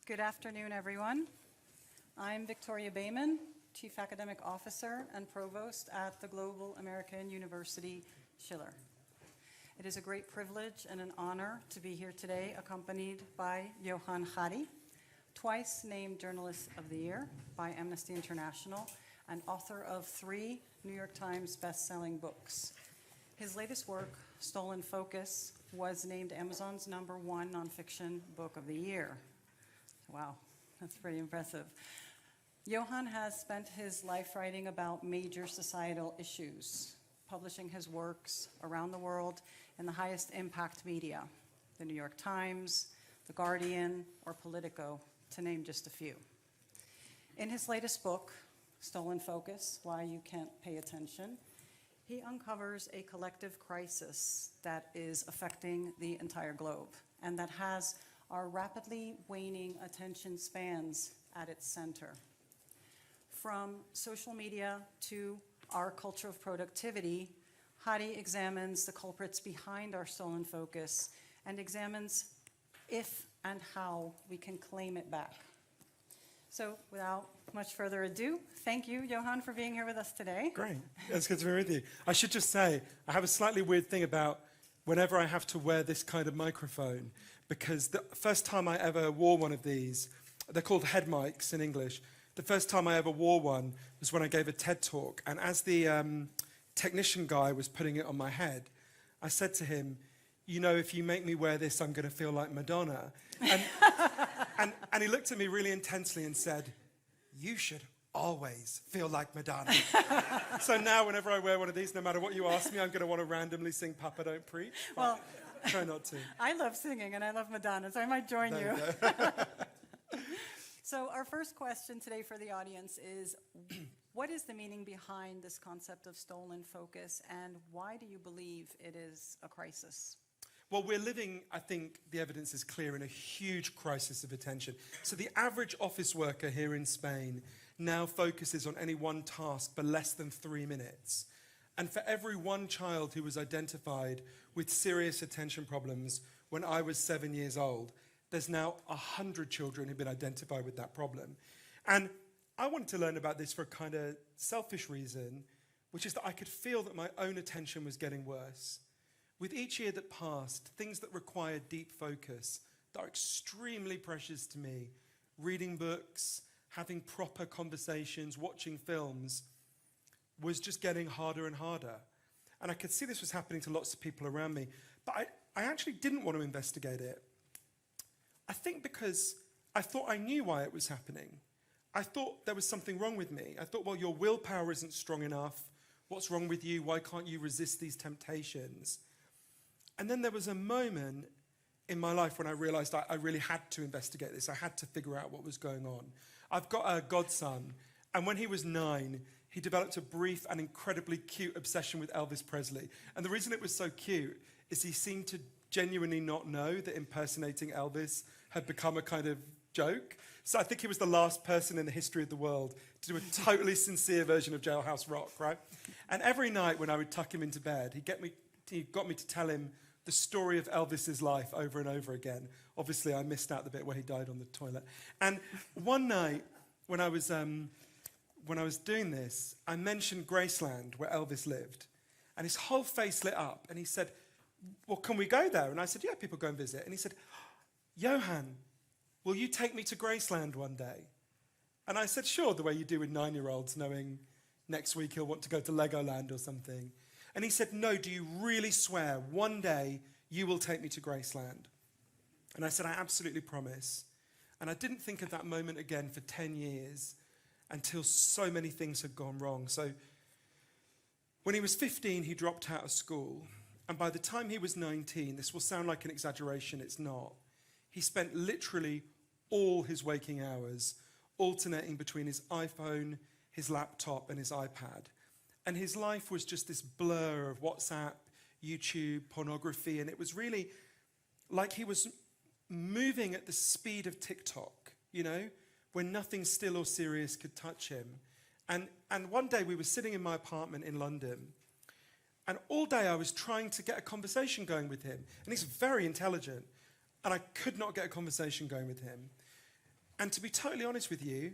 Good afternoon, everyone. I'm Victoria Bamond, Chief Academic Officer and Provost at the Global American University, Schiller. It is a great privilege and an honor to be here today, accompanied by Johann Hari, twice named Journalist of the Year by Amnesty International and author of 3 New York Times best-selling books. His latest work, Stolen Focus, was named Amazon's #1 nonfiction book of the year. Wow, that's pretty impressive. Johann has spent his life writing about major societal issues, publishing his works around the world in the highest impact media, the New York Times, The Guardian, or Politico, to name just a few. In his latest book, Stolen Focus, Why You Can't Pay Attention, he uncovers a collective crisis that is affecting the entire globe and that has our rapidly waning attention spans at its center. From social media to our culture of productivity, Hari examines the culprits behind our stolen focus and examines if and how we can claim it back. So without much further ado, thank you, Johann, for being here with us today. Great. It's good to be with you. I should just say, I have a slightly weird thing about whenever I have to wear this kind of microphone, because the first time I ever wore one of these, they're called head mics in English. The first time I ever wore one was when I gave a TED talk, and as the technician guy was putting it on my head, I said to him, you know, if you make me wear this, I'm going to feel like Madonna. And he looked at me really intensely and said, you should always feel like Madonna. So now whenever I wear one of these, no matter what you ask me, I'm going to want to randomly sing Papa Don't Preach. Well, try not to. I love singing and I love Madonna, so I might join you. So our first question today for the audience is, what is the meaning behind this concept of stolen focus, and why do you believe it is a crisis? Well, we're living, I think the evidence is clear, in a huge crisis of attention. So the average office worker here in Spain now focuses on any one task for less than 3 minutes. And for every one child who was identified with serious attention problems when I was 7 years old, there's now 100 children who've been identified with that problem. And I wanted to learn about this for a kind of selfish reason, which is that I could feel that my own attention was getting worse. With each year that passed, things that required deep focus, that are extremely precious to me, reading books, having proper conversations, watching films, was just getting harder and harder. And I could see this was happening to lots of people around me, but I actually didn't want to investigate it. I think because I thought I knew why it was happening. I thought there was something wrong with me. I thought, well, your willpower isn't strong enough. What's wrong with you? Why can't you resist these temptations? And then there was a moment in my life when I realized I really had to investigate this. I had to figure out what was going on. I've got a godson, and when he was 9, he developed a brief and incredibly cute obsession with Elvis Presley. And the reason it was so cute is he seemed to genuinely not know that impersonating Elvis had become a kind of joke. So I think he was the last person in the history of the world to do a totally sincere version of Jailhouse Rock, right? And every night when I would tuck him into bed, he got me to tell him the story of Elvis's life over and over again. Obviously, I missed out the bit where he died on the toilet. And one night, when I was doing this, I mentioned Graceland, where Elvis lived. And his whole face lit up, and he said, well, can we go there? And I said, yeah, people go and visit. And he said, Johann, will you take me to Graceland one day? And I said, sure, the way you do with 9-year-olds, knowing next week he'll want to go to Legoland or something. And he said, no, do you really swear one day you will take me to Graceland? And I said, I absolutely promise. And I didn't think of that moment again for 10 years until so many things had gone wrong. So when he was 15, he dropped out of school. And by the time he was 19, this will sound like an exaggeration, it's not. He spent literally all his waking hours alternating between his iPhone, his laptop, and his iPad. And his life was just this blur of WhatsApp, YouTube, pornography, and it was really like he was moving at the speed of TikTok, you know, when nothing still or serious could touch him. And one day we were sitting in my apartment in London, and all day I was trying to get a conversation going with him. And he's very intelligent, and I could not get a conversation going with him. And to be totally honest with you,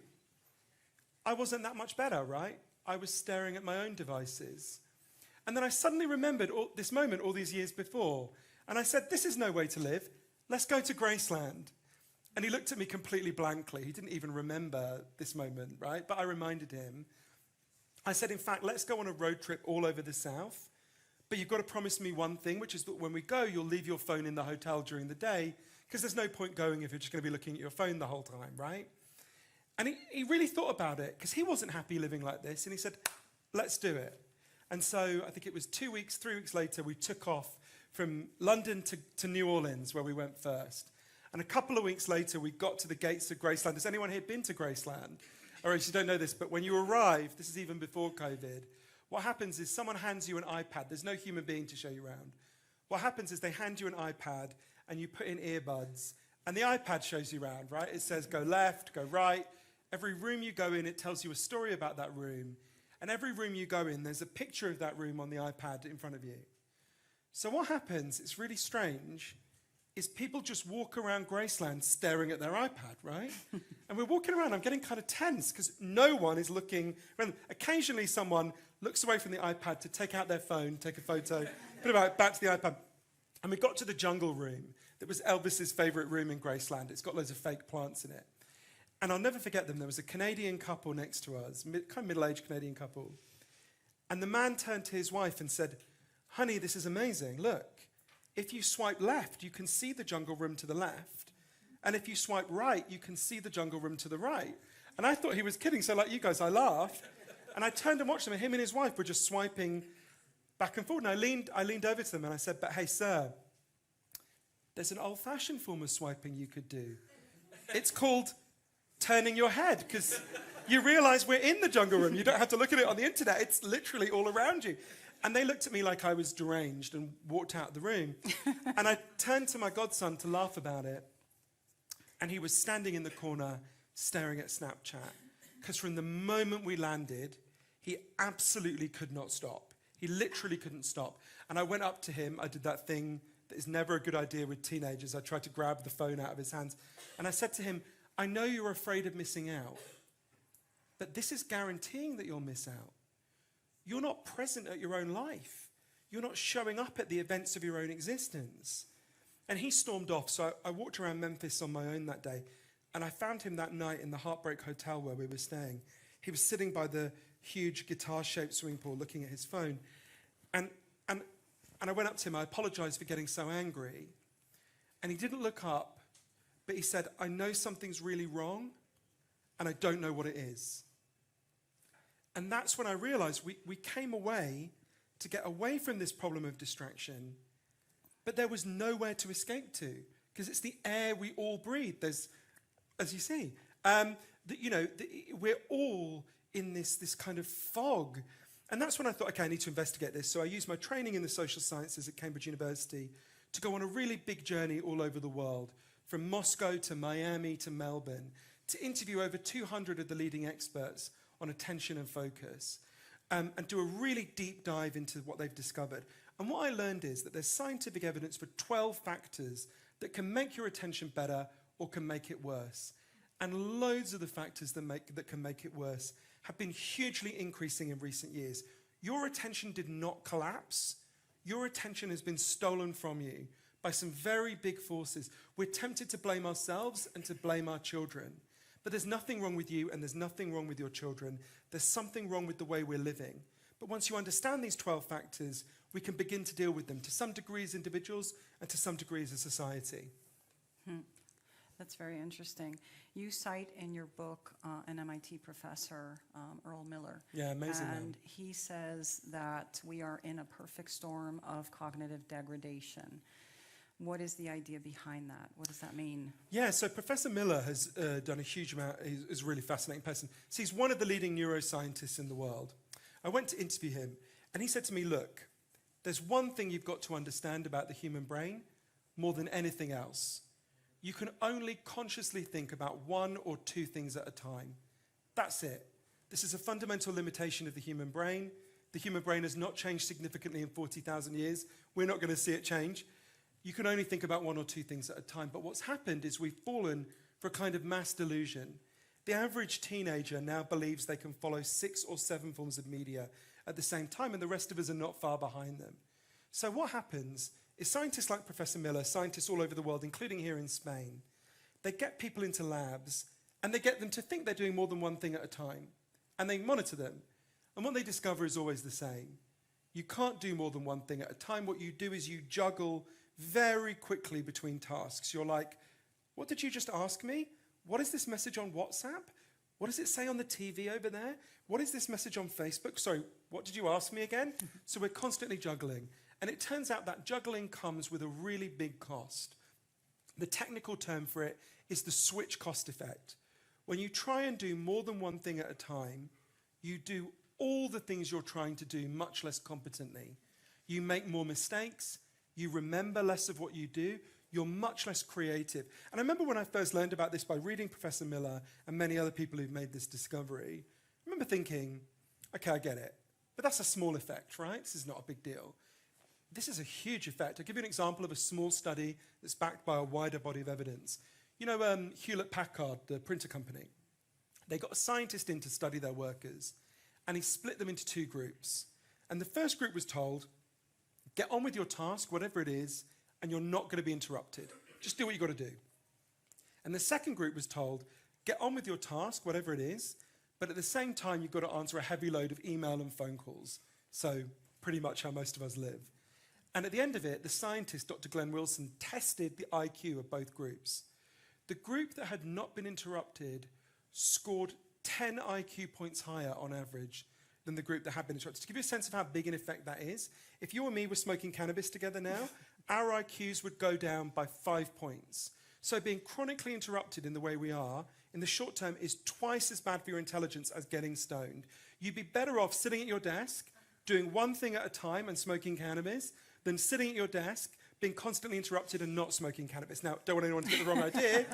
I wasn't that much better, right? I was staring at my own devices. And then I suddenly remembered this moment all these years before. And I said, this is no way to live. Let's go to Graceland. And he looked at me completely blankly. He didn't even remember this moment, right? But I reminded him. I said, in fact, let's go on a road trip all over the South. But you've got to promise me one thing, which is that when we go, you'll leave your phone in the hotel during the day, because there's no point going if you're just going to be looking at your phone the whole time, right? And he really thought about it, because he wasn't happy living like this. And he said, let's do it. And so I think it was 3 weeks later, we took off from London to New Orleans, where we went first. And a couple of weeks later, we got to the gates of Graceland. Has anyone here been to Graceland? Or if you don't know this, but when you arrive, this is even before COVID, what happens is someone hands you an iPad. There's no human being to show you around. What happens is they hand you an iPad, and you put in earbuds, and the iPad shows you around, right? It says go left, go right. Every room you go in, it tells you a story about that room. And every room you go in, there's a picture of that room on the iPad in front of you. So what happens, it's really strange, is people just walk around Graceland staring at their iPad, right? And we're walking around, I'm getting kind of tense, because no one is looking. Occasionally someone looks away from the iPad to take out their phone, take a photo, put it back to the iPad. And we got to the jungle room that was Elvis's favourite room in Graceland. It's got loads of fake plants in it. And I'll never forget them. There was a Canadian couple next to us, kind of middle-aged Canadian couple. And the man turned to his wife and said, honey, this is amazing. Look, if you swipe left, you can see the jungle room to the left. And if you swipe right, you can see the jungle room to the right. And I thought he was kidding. So like you guys, I laughed. And I turned and watched him. And him and his wife were just swiping back and forth. And I leaned over to them and I said, but hey, sir, there's an old-fashioned form of swiping you could do. It's called turning your head, because you realize we're in the jungle room. You don't have to look at it on the internet. It's literally all around you. And they looked at me like I was deranged and walked out of the room. And I turned to my godson to laugh about it. And he was standing in the corner staring at Snapchat. Because from the moment we landed, he absolutely could not stop. He literally couldn't stop. And I went up to him. I did that thing that is never a good idea with teenagers. I tried to grab the phone out of his hands. And I said to him, I know you're afraid of missing out, but this is guaranteeing that you'll miss out. You're not present at your own life. You're not showing up at the events of your own existence. And he stormed off. So I walked around Memphis on my own that day, and I found him that night in the Heartbreak Hotel where we were staying. He was sitting by the huge guitar-shaped swimming pool looking at his phone. And I went up to him. I apologized for getting so angry. And he didn't look up, but he said, I know something's really wrong, and I don't know what it is. And that's when I realized we came away to get away from this problem of distraction, but there was nowhere to escape to, because it's the air we all breathe. There's, as you see, we're all in this kind of fog. And that's when I thought, okay, I need to investigate this. So I used my training in the social sciences at Cambridge University to go on a really big journey all over the world, from Moscow to Miami to Melbourne, to interview over 200 of the leading experts on attention and focus, and do a really deep dive into what they've discovered. And what I learned is that there's scientific evidence for 12 factors that can make your attention better or can make it worse. And loads of the factors that can make it worse have been hugely increasing in recent years. Your attention did not collapse. Your attention has been stolen from you by some very big forces. We're tempted to blame ourselves and to blame our children. But there's nothing wrong with you, and there's nothing wrong with your children. There's something wrong with the way we're living. But once you understand these 12 factors, we can begin to deal with them, to some degree as individuals and to some degree as a society. That's very interesting. You cite in your book an MIT professor, Earl Miller. Yeah, amazing. And he says that we are in a perfect storm of cognitive degradation. What is the idea behind that? What does that mean? Yeah, so Professor Miller has done a huge amount. He's a really fascinating person. So he's one of the leading neuroscientists in the world. I went to interview him, and he said to me, look, there's one thing you've got to understand about the human brain more than anything else. You can only consciously think about one or two things at a time. That's it. This is a fundamental limitation of the human brain. The human brain has not changed significantly in 40,000 years. We're not going to see it change. You can only think about one or two things at a time. But what's happened is we've fallen for a kind of mass delusion. The average teenager now believes they can follow 6 or 7 forms of media at the same time, and the rest of us are not far behind them. So what happens is scientists like Professor Miller, scientists all over the world, including here in Spain, they get people into labs and they get them to think they're doing more than one thing at a time. And they monitor them. And what they discover is always the same. You can't do more than one thing at a time. What you do is you juggle very quickly between tasks. You're like, what did you just ask me? What is this message on WhatsApp? What does it say on the TV over there? What is this message on Facebook? Sorry, what did you ask me again? So we're constantly juggling. And it turns out that juggling comes with a really big cost. The technical term for it is the switch cost effect. When you try and do more than one thing at a time, you do all the things you're trying to do much less competently. You make more mistakes, you remember less of what you do, you're much less creative. And I remember when I first learned about this by reading Professor Miller and many other people who've made this discovery, I remember thinking, okay, I get it, but that's a small effect, right? This is not a big deal. This is a huge effect. I'll give you an example of a small study that's backed by a wider body of evidence. You know Hewlett-Packard, the printer company? They got a scientist in to study their workers, and he split them into 2 groups. And the first group was told, get on with your task, whatever it is, and you're not going to be interrupted. Just do what you've got to do. And the second group was told, get on with your task, whatever it is, but at the same time, you've got to answer a heavy load of email and phone calls. So pretty much how most of us live. And at the end of it, the scientist, Dr. Glenn Wilson, tested the IQ of both groups. The group that had not been interrupted scored 10 IQ points higher on average than the group that had been interrupted. To give you a sense of how big an effect that is, if you and me were smoking cannabis together now, our IQs would go down by 5 points. So being chronically interrupted in the way we are, in the short term, is twice as bad for your intelligence as getting stoned. You'd be better off sitting at your desk, doing one thing at a time and smoking cannabis, than sitting at your desk, being constantly interrupted and not smoking cannabis. Now, don't want anyone to get the wrong idea.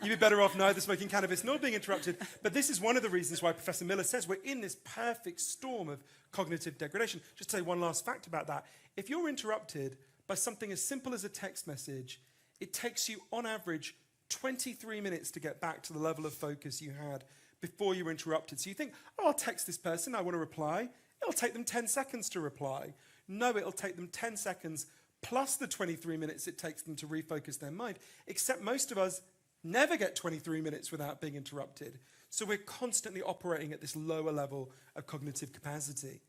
You'd be better off neither smoking cannabis nor being interrupted. But this is one of the reasons why Professor Miller says we're in this perfect storm of cognitive degradation. Just to say one last fact about that. If you're interrupted by something as simple as a text message, it takes you, on average, 23 minutes to get back to the level of focus you had before you were interrupted. So you think, oh, I'll text this person, I want to reply. It'll take them 10 seconds to reply. No, it'll take them 10 seconds plus the 23 minutes it takes them to refocus their mind, except most of us never get 23 minutes without being interrupted. So we're constantly operating at this lower level of cognitive capacity.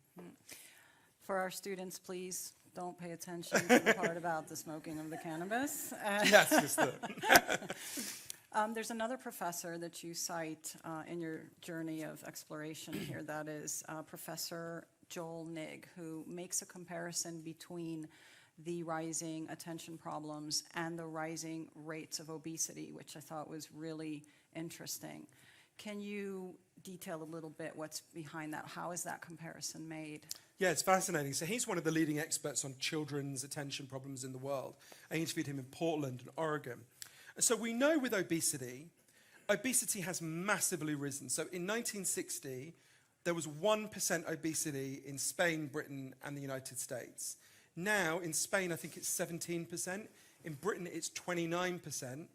For our students, please don't pay attention to the part about the smoking of the cannabis. Yes, sister. There's another professor that you cite in your journey of exploration here, that is Professor Joel Nigg, who makes a comparison between the rising attention problems and the rising rates of obesity, which I thought was really interesting. Can you detail a little bit what's behind that? How is that comparison made? Yeah, it's fascinating. So he's one of the leading experts on children's attention problems in the world. I interviewed him in Portland and Oregon. And so we know with obesity has massively risen. So in 1960, there was 1% obesity in Spain, Britain, and the United States. Now, in Spain, I think it's 17%. In Britain, it's 29%.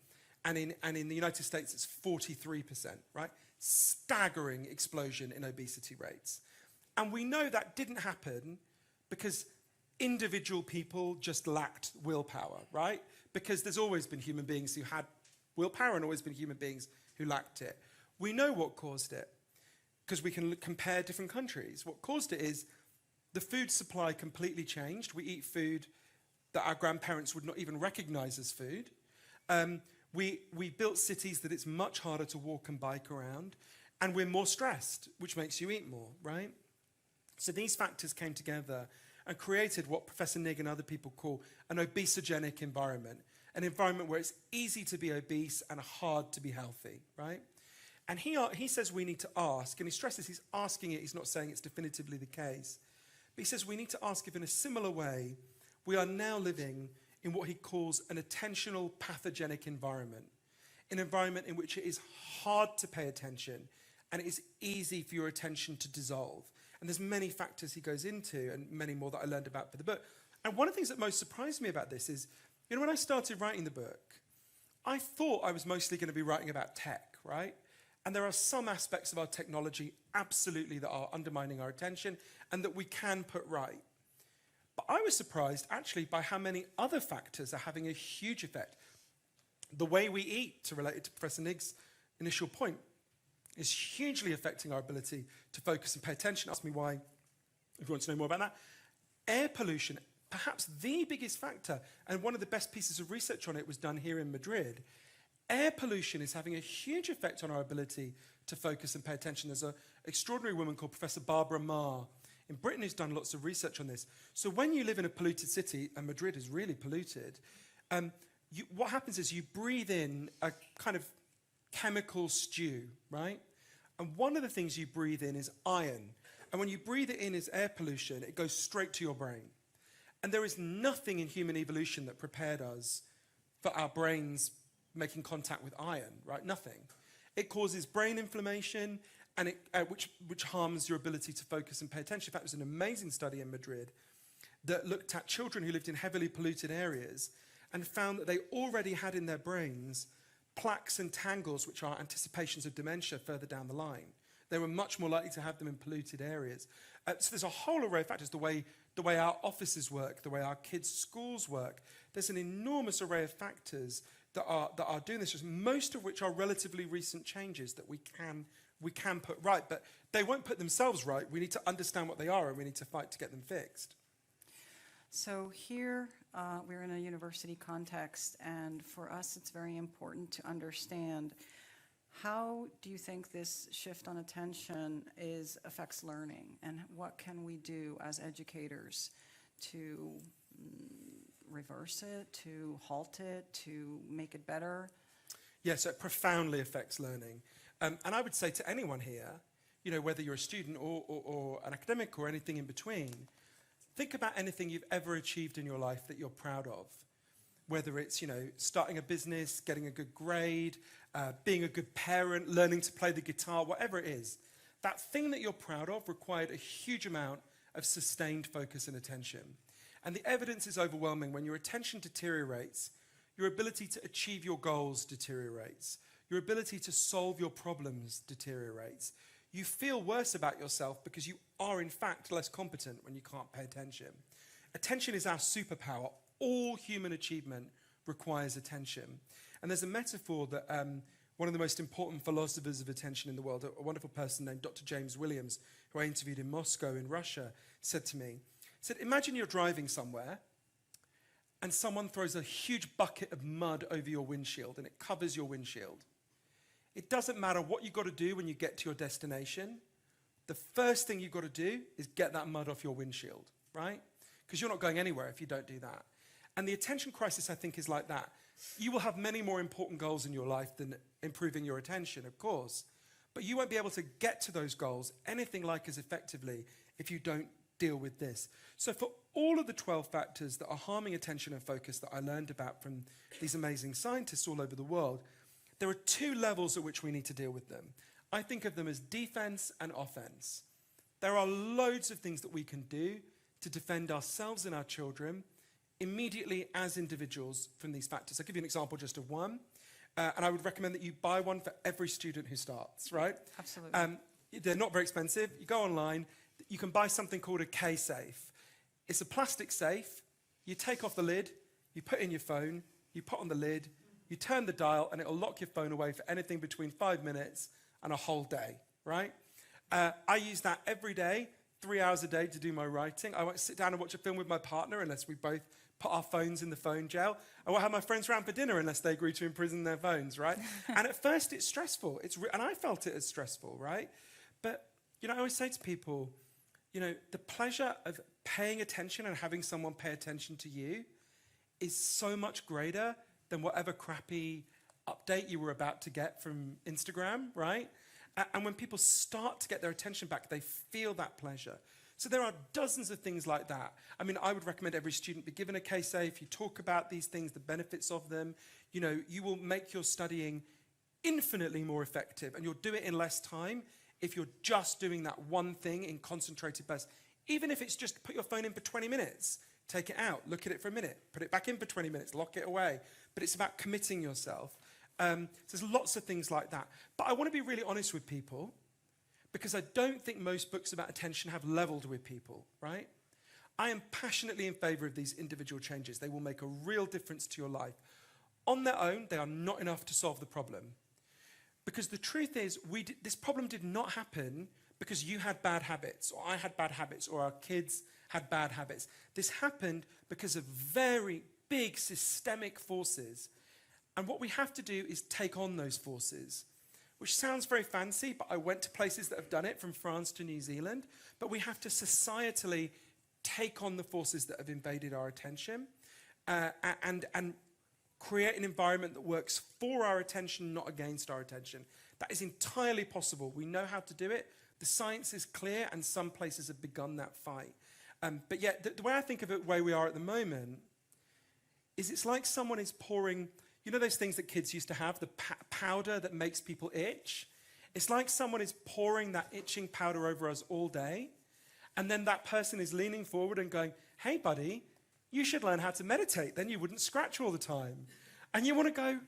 And in the United States, it's 43%, right? Staggering explosion in obesity rates. And we know that didn't happen because individual people just lacked willpower, right? Because there's always been human beings who had willpower and always been human beings who lacked it. We know what caused it because we can compare different countries. What caused it is the food supply completely changed. We eat food that our grandparents would not even recognize as food. We built cities that it's much harder to walk and bike around, and we're more stressed, which makes you eat more, right? So these factors came together and created what Professor Nigg and other people call an obesogenic environment, an environment where it's easy to be obese and hard to be healthy, right? And he says we need to ask, and he stresses he's asking it, he's not saying it's definitively the case, but he says we need to ask if in a similar way we are now living in what he calls an attentional pathogenic environment, an environment in which it is hard to pay attention and it is easy for your attention to dissolve. And there's many factors he goes into and many more that I learned about for the book. And one of the things that most surprised me about this is, when I started writing the book, I thought I was mostly going to be writing about tech, right? And there are some aspects of our technology absolutely that are undermining our attention and that we can put right. But I was surprised actually by how many other factors are having a huge effect. The way we eat, to relate it to Professor Nigg's initial point, is hugely affecting our ability to focus and pay attention. Ask me why, if you want to know more about that. Air pollution, perhaps the biggest factor, and one of the best pieces of research on it was done here in Madrid. Air pollution is having a huge effect on our ability to focus and pay attention. There's an extraordinary woman called Professor Barbara Marr in Britain who's done lots of research on this. So when you live in a polluted city, and Madrid is really polluted, what happens is you breathe in a kind of chemical stew, right? And one of the things you breathe in is iron. And when you breathe it in as air pollution, it goes straight to your brain. And there is nothing in human evolution that prepared us for our brains making contact with iron, right? Nothing. It causes brain inflammation, and which harms your ability to focus and pay attention. In fact, there was an amazing study in Madrid that looked at children who lived in heavily polluted areas and found that they already had in their brains plaques and tangles, which are anticipations of dementia further down the line. They were much more likely to have them in polluted areas. So there's a whole array of factors, the way our offices work, the way our kids' schools work. There's an enormous array of factors that are doing this, most of which are relatively recent changes that we can put right, but they won't put themselves right. We need to understand what they are, and we need to fight to get them fixed. So here we're in a university context, and for us it's very important to understand how do you think this shift on attention affects learning, and what can we do as educators to reverse it, to halt it, to make it better? Yes, so it profoundly affects learning. And I would say to anyone here, whether you're a student or an academic or anything in between, think about anything you've ever achieved in your life that you're proud of. Whether it's, starting a business, getting a good grade, being a good parent, learning to play the guitar, whatever it is. That thing that you're proud of required a huge amount of sustained focus and attention. And the evidence is overwhelming. When your attention deteriorates, your ability to achieve your goals deteriorates. Your ability to solve your problems deteriorates. You feel worse about yourself because you are, in fact, less competent when you can't pay attention. Attention is our superpower. All human achievement requires attention. And there's a metaphor that one of the most important philosophers of attention in the world, a wonderful person named Dr. James Williams, who I interviewed in Moscow in Russia, said to me, he said, imagine you're driving somewhere and someone throws a huge bucket of mud over your windshield and it covers your windshield. It doesn't matter what you've got to do when you get to your destination. The first thing you've got to do is get that mud off your windshield, right? Because you're not going anywhere if you don't do that. And the attention crisis, I think, is like that. You will have many more important goals in your life than improving your attention, of course. But you won't be able to get to those goals anything like as effectively if you don't deal with this. So for all of the 12 factors that are harming attention and focus that I learned about from these amazing scientists all over the world, there are two levels at which we need to deal with them. I think of them as defense and offense. There are loads of things that we can do to defend ourselves and our children immediately as individuals from these factors. I'll give you an example just of one. And I would recommend that you buy one for every student who starts, right? Absolutely. They're not very expensive. You go online, you can buy something called a K-safe. It's a plastic safe. You take off the lid, you put in your phone, you put on the lid, you turn the dial, and it'll lock your phone away for anything between 5 minutes and a whole day, right? I use that every day, 3 hours a day to do my writing. I won't sit down and watch a film with my partner unless we both put our phones in the phone jail. I won't have my friends around for dinner unless they agree to imprison their phones, right? And at first it's stressful. And I felt it as stressful, right? But, I always say to people, the pleasure of paying attention and having someone pay attention to you is so much greater than whatever crappy update you were about to get from Instagram, right? And when people start to get their attention back, they feel that pleasure. So there are dozens of things like that. I mean, I would recommend every student be given a K-safe. You talk about these things, the benefits of them. You will make your studying infinitely more effective, and you'll do it in less time if you're just doing that one thing in concentrated bursts. Even if it's just put your phone in for 20 minutes, take it out, look at it for a minute, put it back in for 20 minutes, lock it away. But it's about committing yourself. So there's lots of things like that. But I want to be really honest with people, because I don't think most books about attention have leveled with people, right? I am passionately in favor of these individual changes. They will make a real difference to your life. On their own, they are not enough to solve the problem. Because the truth is, this problem did not happen because you had bad habits, or I had bad habits, or our kids had bad habits. This happened because of very big systemic forces. And what we have to do is take on those forces, which sounds very fancy, but I went to places that have done it, from France to New Zealand. But we have to societally take on the forces that have invaded our attention and create an environment that works for our attention, not against our attention. That is entirely possible. We know how to do it. The science is clear, and some places have begun that fight. But yet, the way I think of it, the way we are at the moment, is it's like someone is pouring, you know those things that kids used to have, the powder that makes people itch? It's like someone is pouring that itching powder over us all day, and then that person is leaning forward and going, hey buddy, you should learn how to meditate, then you wouldn't scratch all the time. And you want to go,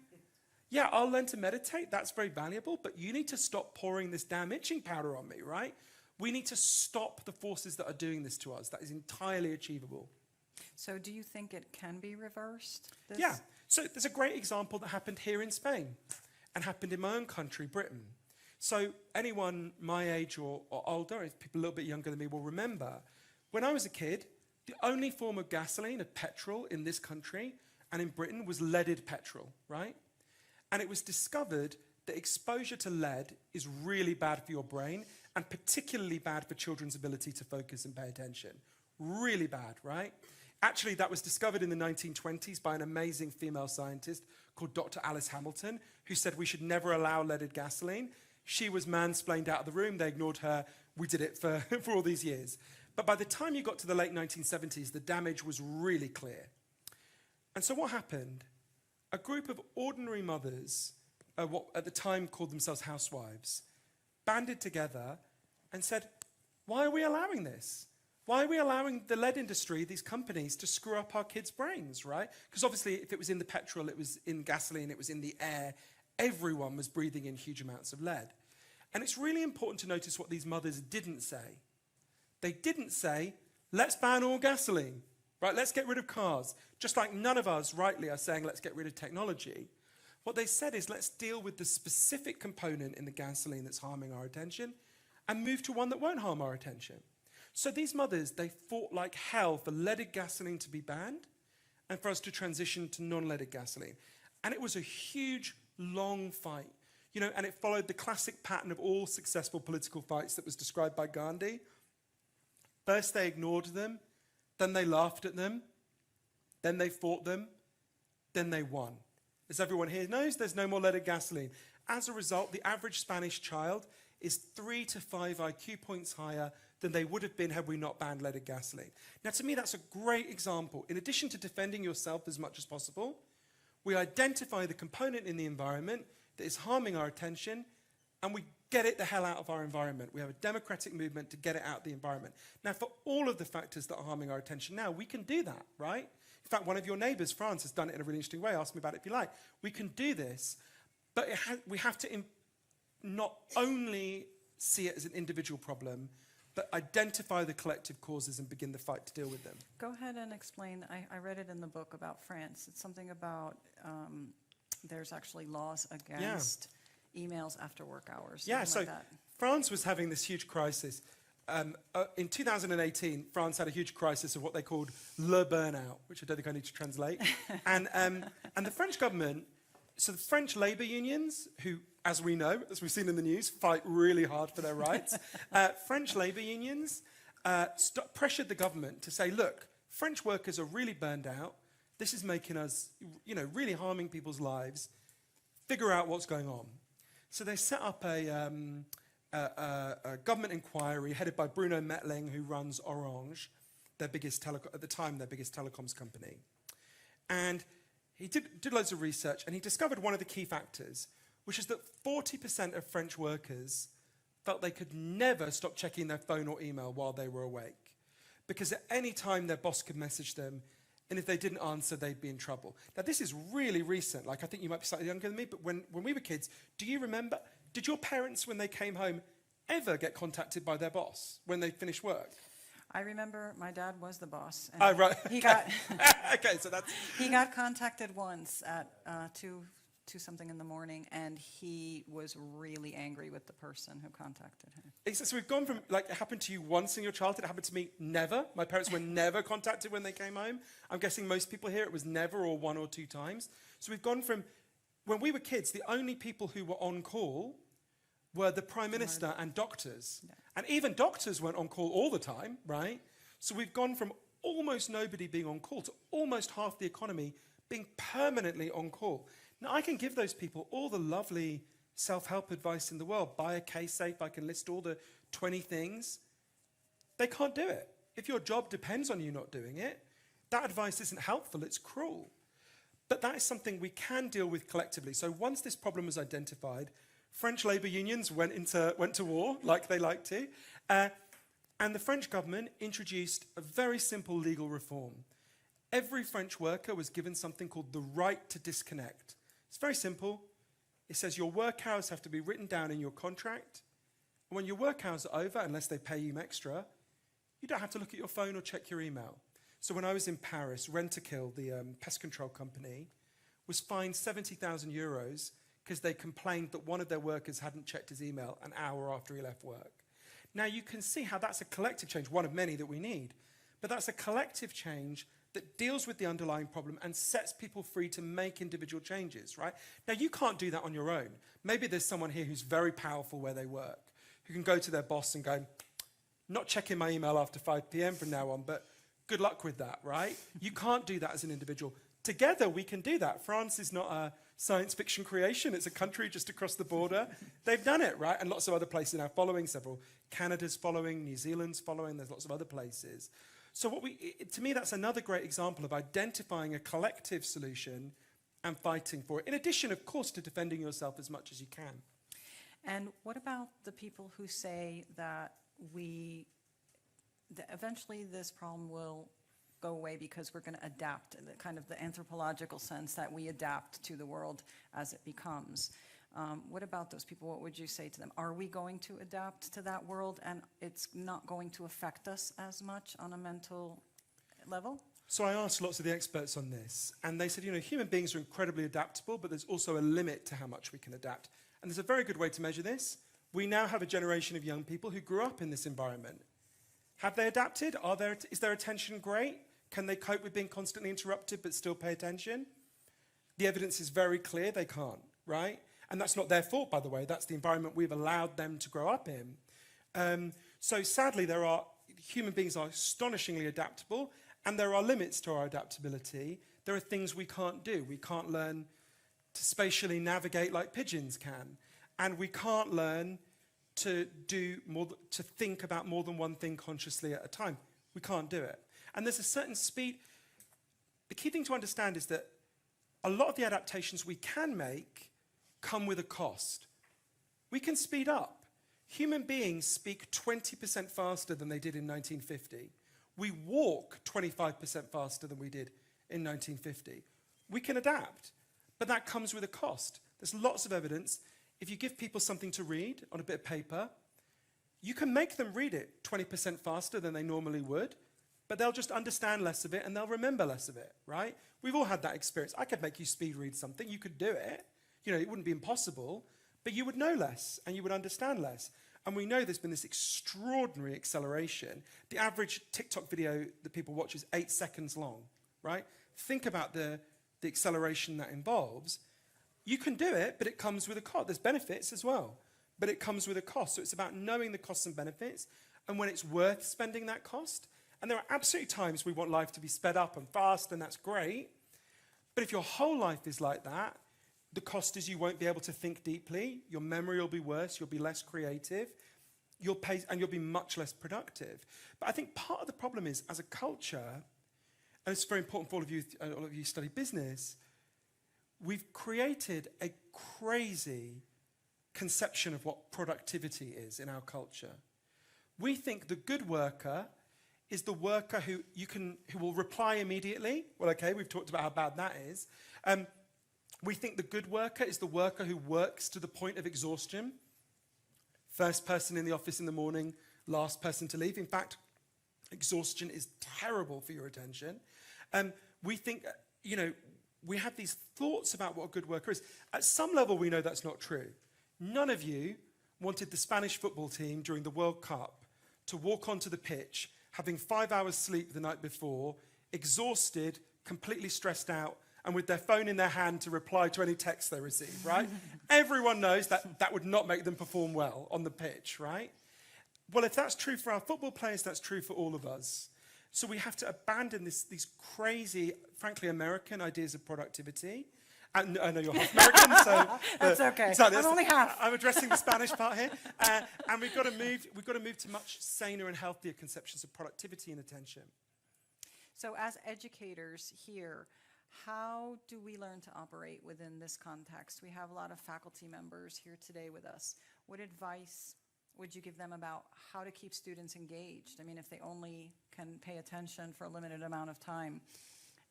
yeah, I'll learn to meditate, that's very valuable, but you need to stop pouring this damn itching powder on me, right? We need to stop the forces that are doing this to us. That is entirely achievable. So do you think it can be reversed? Yeah, so there's a great example that happened here in Spain and happened in my own country, Britain. So anyone my age or older, if people a little bit younger than me, will remember, when I was a kid, the only form of gasoline, of petrol in this country and in Britain was leaded petrol, right? And it was discovered that exposure to lead is really bad for your brain, and particularly bad for children's ability to focus and pay attention. Really bad, right? Actually, that was discovered in the 1920s by an amazing female scientist called Dr. Alice Hamilton, who said we should never allow leaded gasoline. She was mansplained out of the room. They ignored her. We did it for, for all these years. But by the time you got to the late 1970s, the damage was really clear. And so what happened? A group of ordinary mothers, what at the time called themselves housewives, banded together and said, why are we allowing this? Why are we allowing the lead industry, these companies, to screw up our kids' brains, right? Because obviously if it was in the petrol, it was in gasoline, it was in the air, everyone was breathing in huge amounts of lead. And it's really important to notice what these mothers didn't say. They didn't say, let's ban all gasoline, right? Let's get rid of cars. Just like none of us rightly are saying, let's get rid of technology. What they said is, let's deal with the specific component in the gasoline that's harming our attention and move to one that won't harm our attention. So these mothers, they fought like hell for leaded gasoline to be banned and for us to transition to non-leaded gasoline. And it was a huge, long fight. You know, and it followed the classic pattern of all successful political fights that was described by Gandhi. First they ignored them, then they laughed at them, then they fought them, then they won. As everyone here knows, there's no more leaded gasoline. As a result, the average Spanish child is 3 to 5 IQ points higher than they would have been had we not banned leaded gasoline. Now, to me, that's a great example. In addition to defending yourself as much as possible, we identify the component in the environment that is harming our attention, and we get it the hell out of our environment. We have a democratic movement to get it out of the environment. Now, for all of the factors that are harming our attention now, we can do that, right? In fact, one of your neighbors, France, has done it in a really interesting way. Ask me about it if you like. We can do this, but we have to not only see it as an individual problem, but identify the collective causes and begin the fight to deal with them. Go ahead and explain. I read it in the book about France. It's something about there's actually laws against emails after work hours. Yeah, so like that. France was having this huge crisis. In 2018, France had a huge crisis of what they called le burnout, which I don't think I need to translate. and the French government, so the French labor unions, who, as we know, as we've seen in the news, fight really hard for their rights. French labor unions pressured the government to say, look, French workers are really burned out. This is making us, really harming people's lives. Figure out what's going on. So they set up a government inquiry headed by Bruno Metling, who runs Orange, at the time their biggest telecoms company. And he did loads of research, and he discovered one of the key factors, which is that 40% of French workers felt they could never stop checking their phone or email while they were awake. because at any time their boss could message them, and if they didn't answer, they'd be in trouble. Now, this is really recent. Like, I think you might be slightly younger than me, but when we were kids, do you remember, did your parents, when they came home, ever get contacted by their boss when they finished work? I remember my dad was the boss. And Oh, right. He got Okay, so that's... he got contacted once at 2 something in the morning, and he was really angry with the person who contacted him. So we've gone from, like, it happened to you once in your childhood, it happened to me never. My parents were never contacted when they came home. I'm guessing most people here, it was never or 1 or 2 times. So we've gone from, when we were kids, the only people who were on call were the Prime Minister and doctors. Yeah. And even doctors weren't on call all the time, right? So we've gone from almost nobody being on call to almost half the economy being permanently on call. Now, I can give those people all the lovely self-help advice in the world. Buy a case safe, I can list all the 20 things. They can't do it. If your job depends on you not doing it, that advice isn't helpful, it's cruel. But that is something we can deal with collectively. So once this problem was identified, French labour unions went to war, like they like to, and the French government introduced a very simple legal reform. Every French worker was given something called the right to disconnect. It's very simple. It says your work hours have to be written down in your contract, and when your work hours are over, unless they pay you extra, you don't have to look at your phone or check your email. So when I was in Paris, Rentokil, the pest control company, was fined 70,000 euros because they complained that one of their workers hadn't checked his email an hour after he left work. Now you can see how that's a collective change, one of many that we need, but that's a collective change that deals with the underlying problem and sets people free to make individual changes, right? Now you can't do that on your own. Maybe there's someone here who's very powerful where they work, who can go to their boss and go, not checking my email after 5 p.m. from now on, but good luck with that, right? You can't do that as an individual. Together we can do that. France is not a science fiction creation. It's a country just across the border. They've done it, right? And lots of other places are now following, several. Canada's following, New Zealand's following, there's lots of other places. So to me, that's another great example of identifying a collective solution and fighting for it, in addition, of course, to defending yourself as much as you can. And what about the people who say that eventually this problem will go away because we're going to adapt, in the kind of the anthropological sense that we adapt to the world as it becomes? What about those people? What would you say to them? Are we going to adapt to that world and it's not going to affect us as much on a mental level? So I asked lots of the experts on this, and they said, you know, human beings are incredibly adaptable, but there's also a limit to how much we can adapt. And there's a very good way to measure this. We now have a generation of young people who grew up in this environment. Have they adapted? Is their attention great? Can they cope with being constantly interrupted but still pay attention? The evidence is very clear they can't, right? And that's not their fault, by the way. That's the environment we've allowed them to grow up in. So sadly, human beings are astonishingly adaptable, and there are limits to our adaptability. There are things we can't do. We can't learn to spatially navigate like pigeons can. And we can't learn to think about more than one thing consciously at a time. We can't do it. And there's a certain speed. The key thing to understand is that a lot of the adaptations we can make come with a cost. We can speed up. Human beings speak 20% faster than they did in 1950. We walk 25% faster than we did in 1950. We can adapt, but that comes with a cost. There's lots of evidence. If you give people something to read on a bit of paper, you can make them read it 20% faster than they normally would, but they'll just understand less of it and they'll remember less of it, right? We've all had that experience. I could make you speed read something. You could do it. You know, it wouldn't be impossible, but you would know less and you would understand less. And we know there's been this extraordinary acceleration. The average TikTok video that people watch is 8 seconds long, right? Think about the acceleration that involves. You can do it, but it comes with a cost. There's benefits as well, but it comes with a cost. So it's about knowing the costs and benefits and when it's worth spending that cost. And there are absolutely times we want life to be sped up and fast, and that's great. But if your whole life is like that, the cost is you won't be able to think deeply, your memory will be worse, you'll be less creative, you'll be much less productive. But I think part of the problem is, as a culture, and it's very important for all of you who study business, we've created a crazy conception of what productivity is in our culture. We think the good worker is the worker who will reply immediately. Well, okay, we've talked about how bad that is. We think the good worker is the worker who works to the point of exhaustion. First person in the office in the morning, last person to leave. In fact, exhaustion is terrible for your attention. We think, we have these thoughts about what a good worker is. At some level, we know that's not true. None of you wanted the Spanish football team during the World Cup to walk onto the pitch, having 5 hours sleep the night before, exhausted, completely stressed out, and with their phone in their hand to reply to any text they receive, right? Everyone knows that that would not make them perform well on the pitch, right? Well, if that's true for our football players, that's true for all of us. So we have to abandon these crazy, frankly, American ideas of productivity. And I know you're half American, so that's okay. Exactly, I'm only half. I'm addressing the Spanish part here, and we've got to move to much saner and healthier conceptions of productivity and attention. So as educators here, how do we learn to operate within this context? We have a lot of faculty members here today with us. What advice would you give them about how to keep students engaged? I mean, if they only can pay attention for a limited amount of time,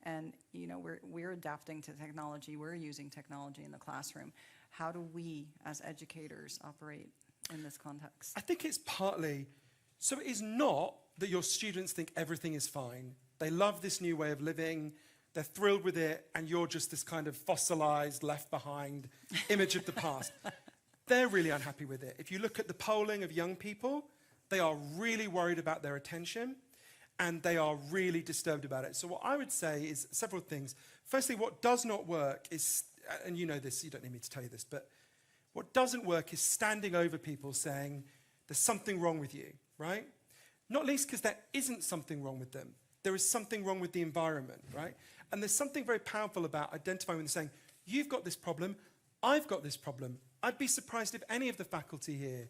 and we're adapting to technology, we're using technology in the classroom. How do we, as educators, operate in this context? I think it's partly, so it is not that your students think everything is fine. They love this new way of living, they're thrilled with it, and you're just this kind of fossilized, left behind image of the past. They're really unhappy with it. If you look at the polling of young people, they are really worried about their attention, and they are really disturbed about it. So what I would say is several things. Firstly, what does not work is, and you know this, you don't need me to tell you this, but what doesn't work is standing over people saying, there's something wrong with you, right? Not least because there isn't something wrong with them. There is something wrong with the environment, right? And there's something very powerful about identifying and saying, you've got this problem, I've got this problem. I'd be surprised if any of the faculty here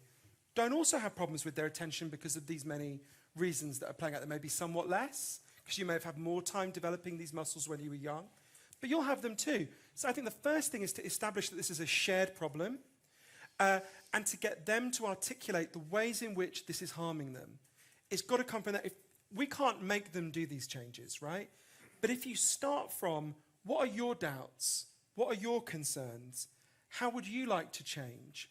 don't also have problems with their attention because of these many reasons that are playing out. There may be somewhat less, because you may have had more time developing these muscles when you were young, but you'll have them too. So I think the first thing is to establish that this is a shared problem, and to get them to articulate the ways in which this is harming them. It's got to come from that. If we can't make them do these changes, right? But if you start from, what are your doubts? What are your concerns? How would you like to change?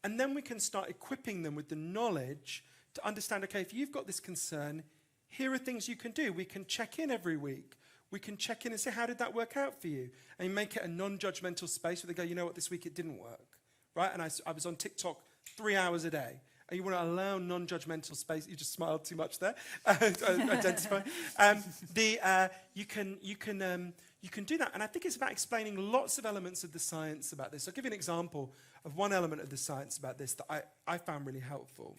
And then we can start equipping them with the knowledge to understand, okay, if you've got this concern, here are things you can do. We can check in every week. We can check in and say, how did that work out for you? And you make it a non-judgmental space where they go, you know what, this week it didn't work, right? And I was on TikTok 3 hours a day. And you want to allow non-judgmental space. You just smiled too much there. Identify. You can do that. And I think it's about explaining lots of elements of the science about this. I'll give you an example of one element of the science about this that I found really helpful.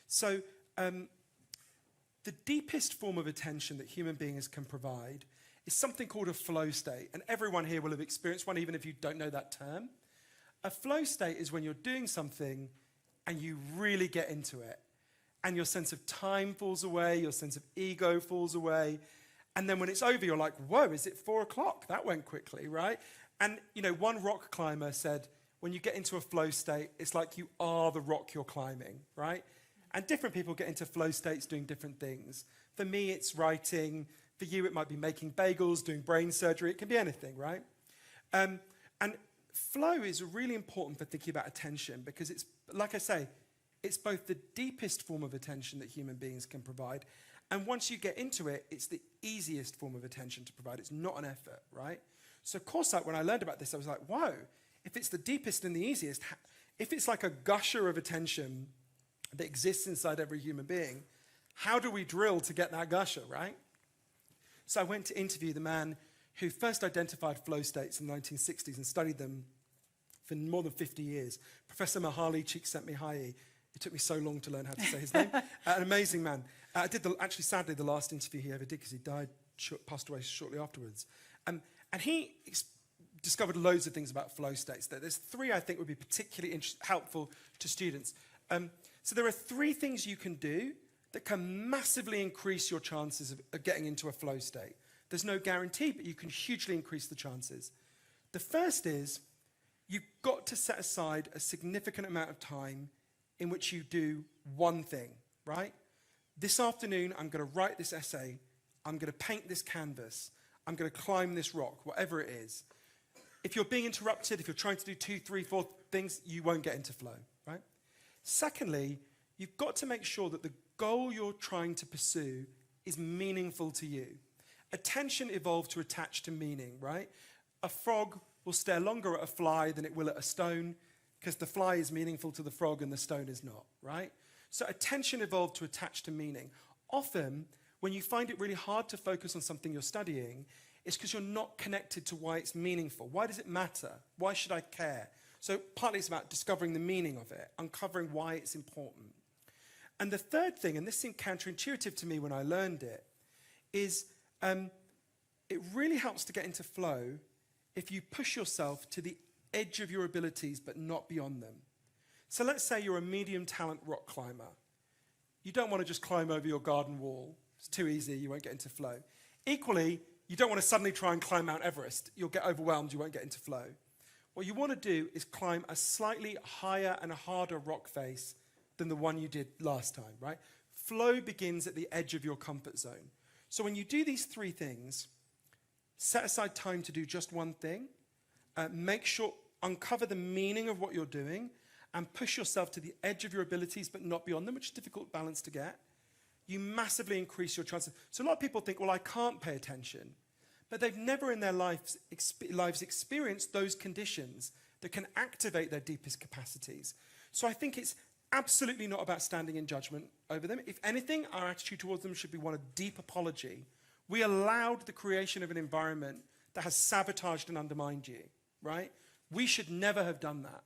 So the deepest form of attention that human beings can provide is something called a flow state. And everyone here will have experienced one, even if you don't know that term. A flow state is when you're doing something and you really get into it. And your sense of time falls away, your sense of ego falls away. And then when it's over, you're like, whoa, is it 4 o'clock? That went quickly, right? And, one rock climber said, when you get into a flow state, it's like you are the rock you're climbing, right? And different people get into flow states doing different things. For me, it's writing. For you, it might be making bagels, doing brain surgery. It can be anything, right? And flow is really important for thinking about attention because it's, like I say, it's both the deepest form of attention that human beings can provide, and once you get into it, it's the easiest form of attention to provide. It's not an effort, right? So of course, when I learned about this, I was like, whoa, if it's the deepest and the easiest, if it's like a gusher of attention that exists inside every human being, how do we drill to get that gusher, right? So I went to interview the man who first identified flow states in the 1960s and studied them for more than 50 years. Professor Mahali Csikszentmihalyi. It took me so long to learn how to say his name. An amazing man. I did, actually, sadly, the last interview he ever did because he died, passed away shortly afterwards. And he discovered loads of things about flow states. There's 3 I think would be particularly helpful to students. So there are 3 things you can do that can massively increase your chances of getting into a flow state. There's no guarantee, but you can hugely increase the chances. The first is, you've got to set aside a significant amount of time in which you do one thing, right? this afternoon I'm going to write this essay, I'm going to paint this canvas, I'm going to climb this rock, whatever it is. If you're being interrupted, if you're trying to do 2, 3, 4 things, you won't get into flow, right? Secondly, you've got to make sure that the goal you're trying to pursue is meaningful to you. Attention evolved to attach to meaning, right? A frog will stare longer at a fly than it will at a stone because the fly is meaningful to the frog and the stone is not, right? So attention evolved to attach to meaning. Often, when you find it really hard to focus on something you're studying, it's because you're not connected to why it's meaningful. Why does it matter? Why should I care? So partly it's about discovering the meaning of it, uncovering why it's important. And the third thing, and this seemed counterintuitive to me when I learned it, is it really helps to get into flow if you push yourself to the edge of your abilities but not beyond them. So let's say you're a medium talent rock climber. You don't want to just climb over your garden wall. It's too easy, you won't get into flow. Equally, you don't want to suddenly try and climb Mount Everest. You'll get overwhelmed, you won't get into flow. What you want to do is climb a slightly higher and harder rock face than the one you did last time, right? Flow begins at the edge of your comfort zone. So when you do these 3 things, set aside time to do just one thing, make sure, uncover the meaning of what you're doing, and push yourself to the edge of your abilities but not beyond them, which is a difficult balance to get, you massively increase your chances. So a lot of people think, well, I can't pay attention. But they've never in their lives experienced those conditions that can activate their deepest capacities. So I think it's absolutely not about standing in judgment over them. If anything, our attitude towards them should be one of deep apology. We allowed the creation of an environment that has sabotaged and undermined you, right? We should never have done that.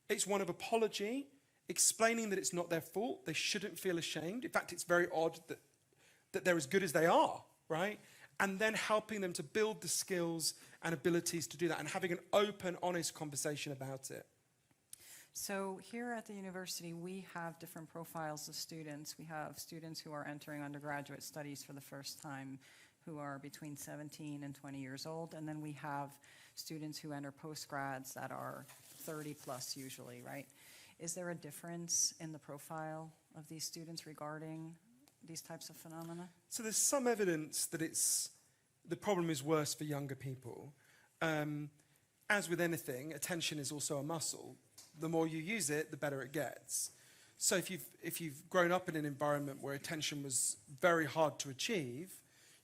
It's one of apology, explaining that it's not their fault. They shouldn't feel ashamed. In fact, it's very odd that they're as good as they are, right? And then helping them to build the skills and abilities to do that and having an open, honest conversation about it. So here at the university, we have different profiles of students. We have students who are entering undergraduate studies for the first time, who are between 17 and 20 years old. And then we have students who enter postgrads that are 30 plus usually, right? Is there a difference in the profile of these students regarding these types of phenomena? So there's some evidence that the problem is worse for younger people. As with anything, attention is also a muscle. The more you use it, the better it gets. So if you've grown up in an environment where attention was very hard to achieve,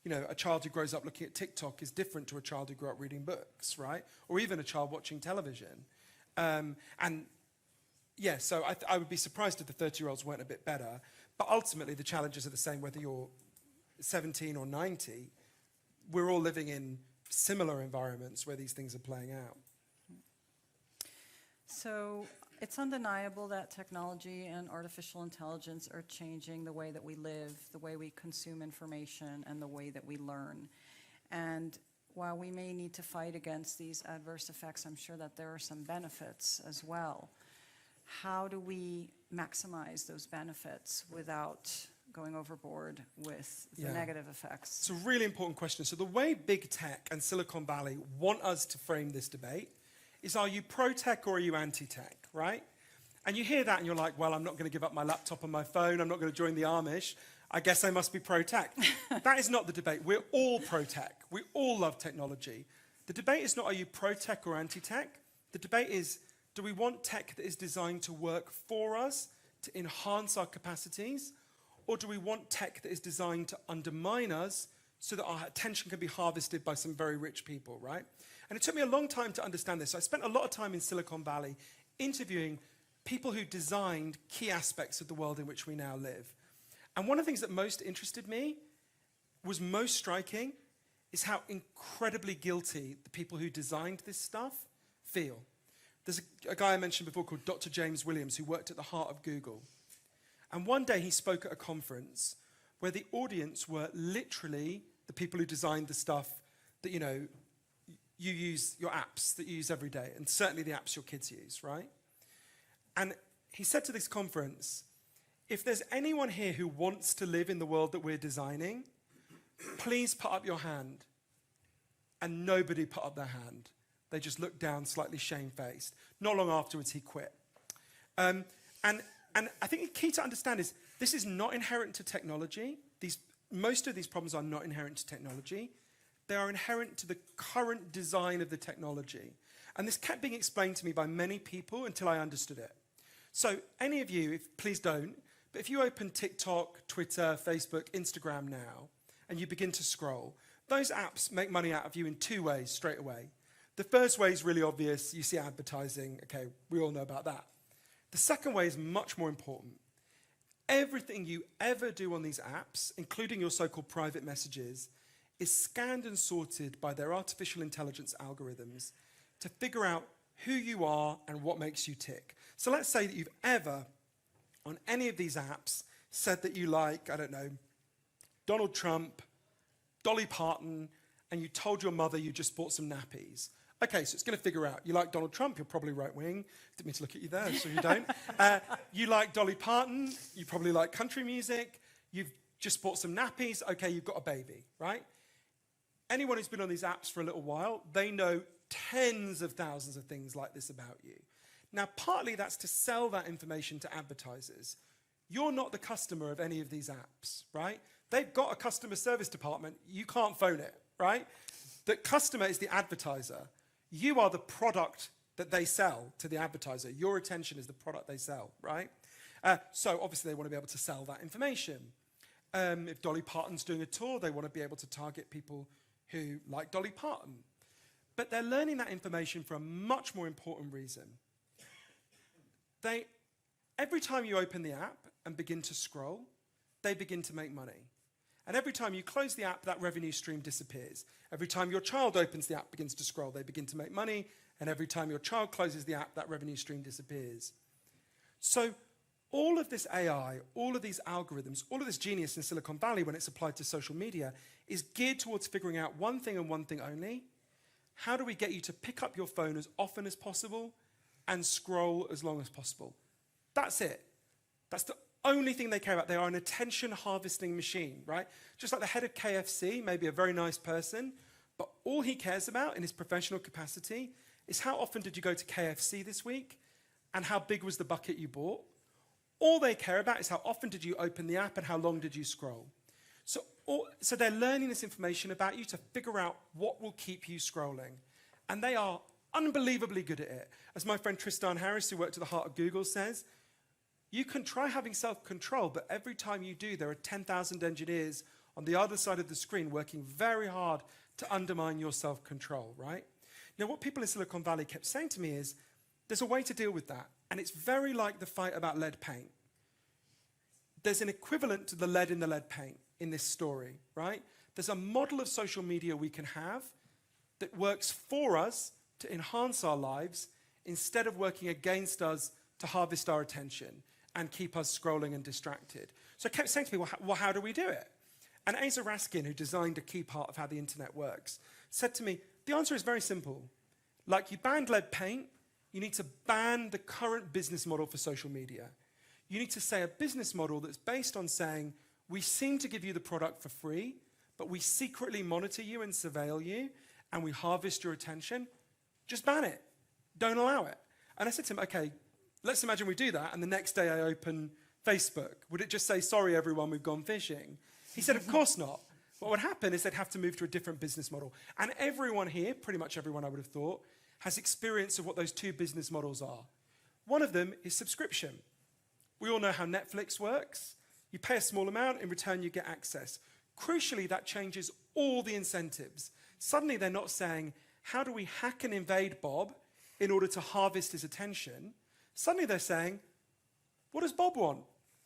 you know, a child who grows up looking at TikTok is different to a child who grew up reading books, right? Or even a child watching television. So I would be surprised if the 30-year-olds weren't a bit better. But ultimately, the challenges are the same whether you're 17 or 90. We're all living in similar environments where these things are playing out. So it's undeniable that technology and artificial intelligence are changing the way that we live, the way we consume information, and the way that we learn. And while we may need to fight against these adverse effects, I'm sure that there are some benefits as well. How do we maximize those benefits without going overboard with the negative effects? It's a really important question. So the way big tech and Silicon Valley want us to frame this debate is, are you pro-tech or are you anti-tech, right? And you hear that and you're like, well, I'm not going to give up my laptop and my phone. I'm not going to join the Amish. I guess I must be pro-tech. That is not the debate. We're all pro-tech. We all love technology. The debate is not, are you pro-tech or anti-tech? The debate is, do we want tech that is designed to work for us, to enhance our capacities? Or do we want tech that is designed to undermine us so that our attention can be harvested by some very rich people, right? And it took me a long time to understand this. So I spent a lot of time in Silicon Valley interviewing people who designed key aspects of the world in which we now live. And one of the things that most interested me, was most striking, is how incredibly guilty the people who designed this stuff feel. There's a guy I mentioned before called Dr. James Williams who worked at the heart of Google. And one day he spoke at a conference where the audience were literally the people who designed the stuff that, you know, you use, your apps that you use every day, and certainly the apps your kids use, right? And he said to this conference, if there's anyone here who wants to live in the world that we're designing, please put up your hand. And nobody put up their hand. They just looked down slightly shamefaced. Not long afterwards, he quit. And I think the key to understand is This is not inherent to technology. Most of these problems are not inherent to technology. They are inherent to the current design of the technology. And this kept being explained to me by many people until I understood it. So any of you, please don't, but if you open TikTok, Twitter, Facebook, Instagram now, and you begin to scroll, those apps make money out of you in two ways straight away. The first way is really obvious. You see advertising. Okay, we all know about that. The second way is much more important. Everything you ever do on these apps, including your so-called private messages, is scanned and sorted by their artificial intelligence algorithms to figure out who you are and what makes you tick. So let's say that you've ever, on any of these apps, said that you like, I don't know, Donald Trump, Dolly Parton, and you told your mother you just bought some nappies. Okay, so it's going to figure out, you like Donald Trump, you're probably right-wing. Didn't mean to look at you there, so you don't. You like Dolly Parton, you probably like country music, you've just bought some nappies, okay, you've got a baby, right? Anyone who's been on these apps for a little while, they know tens of thousands of things like this about you. Now, partly that's to sell that information to advertisers. You're not the customer of any of these apps, right? They've got a customer service department. You can't phone it, right? The customer is the advertiser. You are the product that they sell to the advertiser. Your attention is the product they sell, right? So obviously they want to be able to sell that information. If Dolly Parton's doing a tour, they want to be able to target people who like Dolly Parton. But they're learning that information for a much more important reason. Every time you open the app and begin to scroll, they begin to make money. And every time you close the app, that revenue stream disappears. Every time your child opens the app, begins to scroll, they begin to make money. And every time your child closes the app, that revenue stream disappears. So all of this AI, all of these algorithms, all of this genius in Silicon Valley when it's applied to social media is geared towards figuring out one thing and one thing only. How do we get you to pick up your phone as often as possible and scroll as long as possible? That's it. That's the only thing they care about. They are an attention harvesting machine, right? Just like the head of KFC, maybe a very nice person, but all he cares about in his professional capacity is how often did you go to KFC this week and how big was the bucket you bought. All they care about is how often did you open the app and how long did you scroll. So they're learning this information about you to figure out what will keep you scrolling. And they are unbelievably good at it. As my friend Tristan Harris, who worked at the heart of Google, says, you can try having self-control, but every time you do, there are 10,000 engineers on the other side of the screen working very hard to undermine your self-control, right? Now, what people in Silicon Valley kept saying to me is, there's a way to deal with that. And it's very like the fight about lead paint. There's an equivalent to the lead in the lead paint in this story, right? There's a model of social media we can have that works for us to enhance our lives instead of working against us to harvest our attention and keep us scrolling and distracted. So I kept saying to me, well, how do we do it? And Asa Raskin, who designed a key part of how the internet works, said to me, the answer is very simple. Like you banned lead paint, you need to ban the current business model for social media. You need to say a business model that's based on saying, we seem to give you the product for free, but we secretly monitor you and surveil you, and we harvest your attention. Just ban it. Don't allow it. And I said to him, okay, let's imagine we do that, and the next day I open Facebook. Would it just say, sorry, everyone, we've gone fishing? He said, of course not. What would happen is they'd have to move to a different business model. And everyone here, pretty much everyone I would have thought, has experience of what those two business models are. One of them is subscription. We all know how Netflix works. You pay a small amount, in return you get access. Crucially, that changes all the incentives. Suddenly they're not saying, how do we hack and invade Bob in order to harvest his attention? Suddenly they're saying, what does Bob want?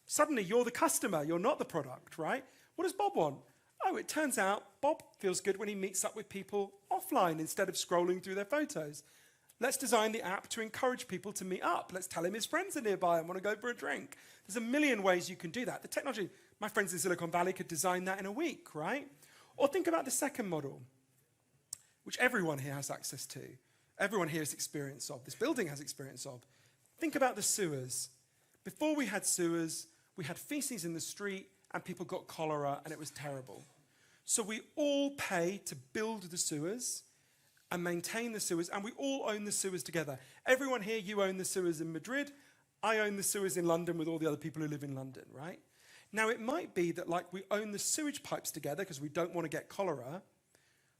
Suddenly you're the customer, you're not the product, right? What does Bob want? Oh, it turns out Bob feels good when he meets up with people offline instead of scrolling through their photos. Let's design the app to encourage people to meet up. Let's tell him his friends are nearby and want to go for a drink. There's a million ways you can do that. The technology, my friends in Silicon Valley could design that in a week, right? Or think about the second model, which everyone here has access to. Everyone here has experience of. This building has experience of. Think about the sewers. Before we had sewers, we had feces in the street and people got cholera and it was terrible. So we all pay to build the sewers and maintain the sewers, and we all own the sewers together. Everyone here, you own the sewers in Madrid. I own the sewers in London with all the other people who live in London, right? Now, it might be that, like, we own the sewage pipes together because we don't want to get cholera.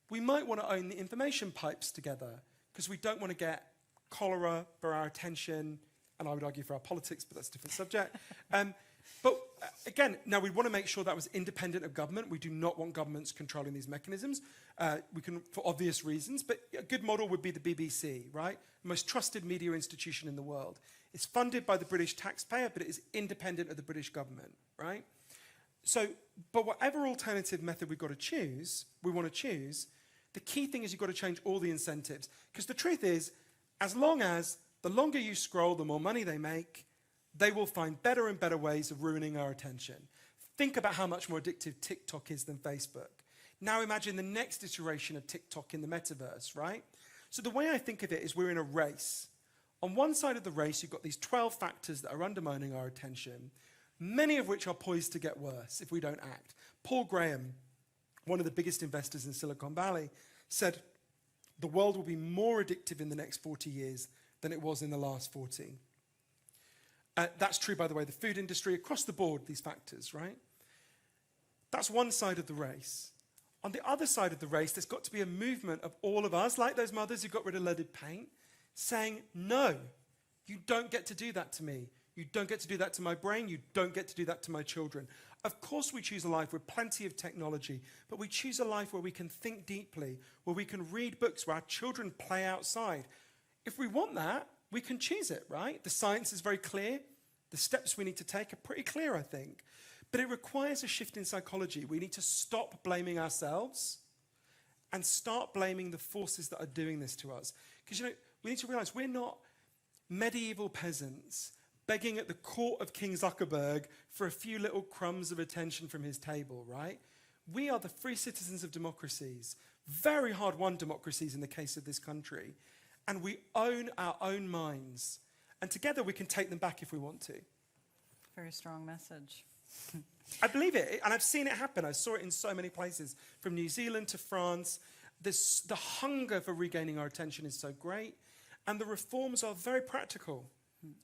We might want to own the information pipes together because we don't want to get cholera for our attention, and I would argue for our politics, but that's a different subject. Again, now we want to make sure that was independent of government. We do not want governments controlling these mechanisms. We can, for obvious reasons, but a good model would be the BBC, right? The most trusted media institution in the world. It's funded by the British taxpayer, but it is independent of the British government, right? So, but whatever alternative method we want to choose, the key thing is you've got to change all the incentives. Because the truth is, as long as the longer you scroll, the more money they make, they will find better and better ways of ruining our attention. Think about how much more addictive TikTok is than Facebook. Now imagine the next iteration of TikTok in the metaverse, right? So the way I think of it is we're in a race. On one side of the race, you've got these 12 factors that are undermining our attention, many of which are poised to get worse if we don't act. Paul Graham, one of the biggest investors in Silicon Valley, said the world will be more addictive in the next 40 years than it was in the last 40. That's true, by the way, the food industry, across the board, these factors, right? That's one side of the race. On the other side of the race, there's got to be a movement of all of us, like those mothers who got rid of leaded paint, saying, no, you don't get to do that to me. You don't get to do that to my brain. You don't get to do that to my children. Of course we choose a life with plenty of technology, but we choose a life where we can think deeply, where we can read books, where our children play outside. If we want that, we can choose it, right? The science is very clear. The steps we need to take are pretty clear, I think. But it requires a shift in psychology. We need to stop blaming ourselves and start blaming the forces that are doing this to us. Because, you know, we need to realize we're not medieval peasants begging at the court of King Zuckerberg for a few little crumbs of attention from his table, right? We are the free citizens of democracies, very hard-won democracies in the case of this country, and we own our own minds. And together we can take them back if we want to. Very strong message. I believe it, and I've seen it happen. I saw it in so many places, from New Zealand to France. The hunger for regaining our attention is so great, and the reforms are very practical.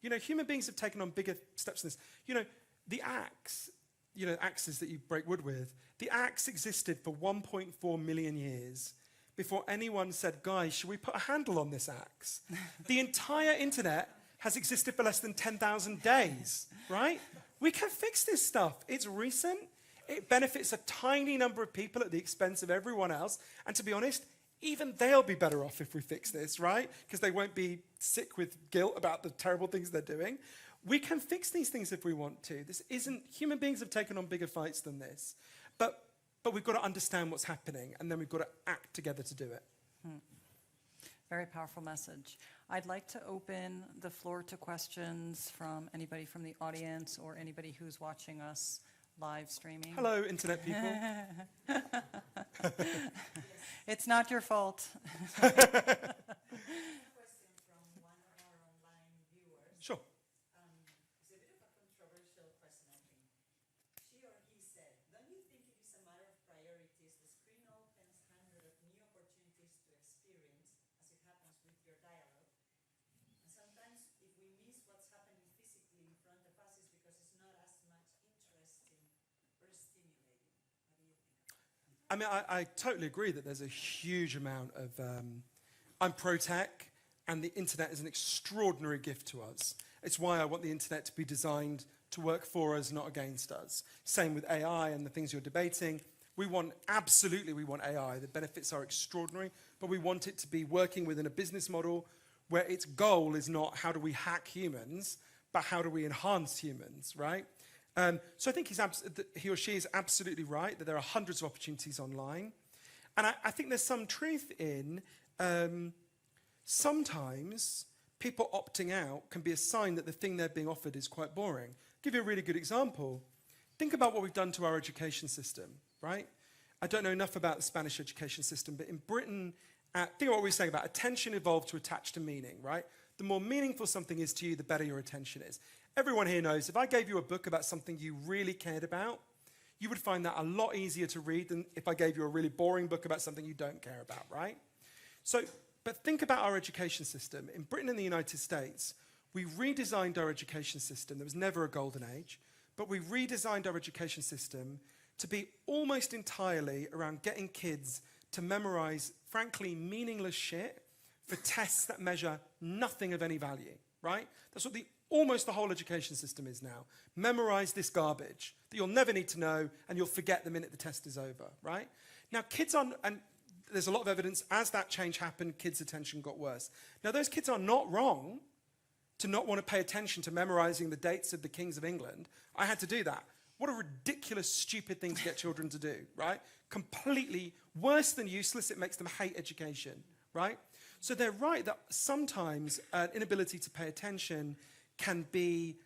You know, human beings have taken on bigger steps than this. You know, the axe, you know, axes that you break wood with, the axe existed for 1.4 million years before anyone said, guys, should we put a handle on this axe? The entire internet has existed for less than 10,000 days, right? We can fix this stuff. It's recent. It benefits a tiny number of people at the expense of everyone else. And to be honest, even they'll be better off if we fix this, right? Because they won't be sick with guilt about the terrible things they're doing. We can fix these things if we want to. Human beings have taken on bigger fights than this. But we've got to understand what's happening, and then we've got to act together to do it. Very powerful message. I'd like to open the floor to questions from anybody from the audience or anybody who's watching us live streaming. Hello, internet people. It's not your fault. Question from one of our online viewers. Sure. It's a bit of a controversial question, I think. She or he said, don't you think it is a matter of priorities? The screen opens hundreds of new opportunities to experience, as it happens with your dialogue. And sometimes if we miss what's happening physically in front of us, it's because it's not as much interesting or stimulating. What do you think? I mean, I totally agree that there's a huge amount of... I'm pro-tech, and the internet is an extraordinary gift to us. It's why I want the internet to be designed to work for us, not against us. Same with AI and the things you're debating. Absolutely we want AI. The benefits are extraordinary, but we want it to be working within a business model where its goal is not how do we hack humans, but how do we enhance humans, right? So I think he or she is absolutely right that there are hundreds of opportunities online. And I think there's some truth in sometimes people opting out can be a sign that the thing they're being offered is quite boring. I'll give you a really good example. Think about what we've done to our education system, right? I don't know enough about the Spanish education system, but in Britain, think of what we were saying about attention evolved to attach to meaning, right? The more meaningful something is to you, the better your attention is. Everyone here knows if I gave you a book about something you really cared about, you would find that a lot easier to read than if I gave you a really boring book about something you don't care about, right? So, but think about our education system. In Britain and the United States, we redesigned our education system. There was never a golden age, but we redesigned our education system to be almost entirely around getting kids to memorize, frankly, meaningless shit for tests that measure nothing of any value, right? That's what almost the whole education system is now. Memorize this garbage that you'll never need to know and you'll forget the minute the test is over, right? Now, kids and there's a lot of evidence, as that change happened, kids' attention got worse. Now, those kids are not wrong to not want to pay attention to memorizing the dates of the kings of England. I had to do that. What a ridiculous, stupid thing to get children to do, right? Completely worse than useless. It makes them hate education, right? So they're right that sometimes an inability to pay attention can be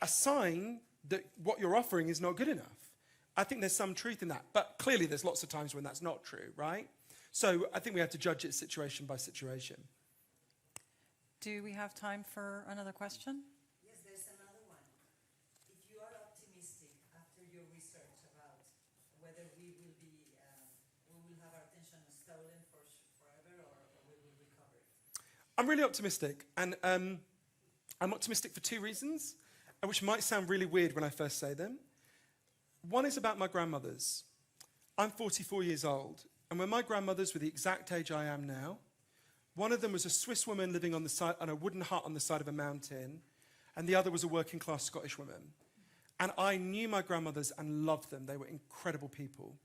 a sign that what you're offering is not good enough. I think there's some truth in that. But clearly there's lots of times when that's not true, right? So I think we have to judge it situation by situation. Do we have time for another question? Yes, there's another one. If you are optimistic after your research about whether we will have our attention stolen forever or we will recover it. I'm really optimistic, and I'm optimistic for two reasons, which might sound really weird when I first say them. One is about my grandmothers. I'm 44 years old, and when my grandmothers were the exact age I am now, one of them was a Swiss woman living on a wooden hut on the side of a mountain, and the other was a working-class Scottish woman. And I knew my grandmothers and loved them. They were incredible people.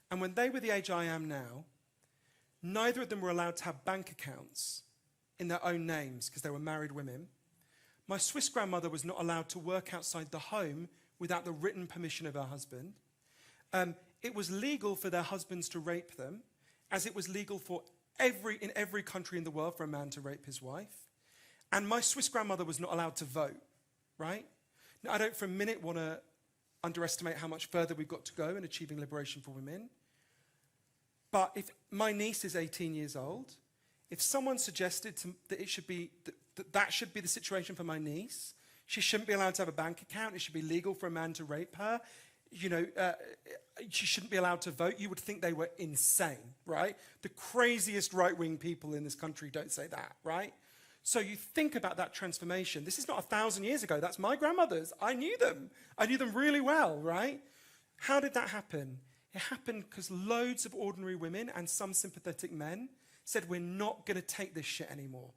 And when they were the age I am now, neither of them were allowed to have bank accounts in their own names because they were married women. My Swiss grandmother was not allowed to work outside the home without the written permission of her husband. It was legal for their husbands to rape them, as it was legal in every country in the world for a man to rape his wife. And my Swiss grandmother was not allowed to vote, right? Now, I don't for a minute want to underestimate how much further we've got to go in achieving liberation for women. But if my niece is 18 years old, if someone suggested that it should be that should be the situation for my niece, she shouldn't be allowed to have a bank account, it should be legal for a man to rape her, she shouldn't be allowed to vote, you would think they were insane, right? The craziest right-wing people in this country don't say that, right? So you think about that transformation. This is not 1,000 years ago. That's my grandmothers. I knew them. I knew them really well, right? How did that happen? It happened because loads of ordinary women and some sympathetic men said, we're not going to take this shit anymore.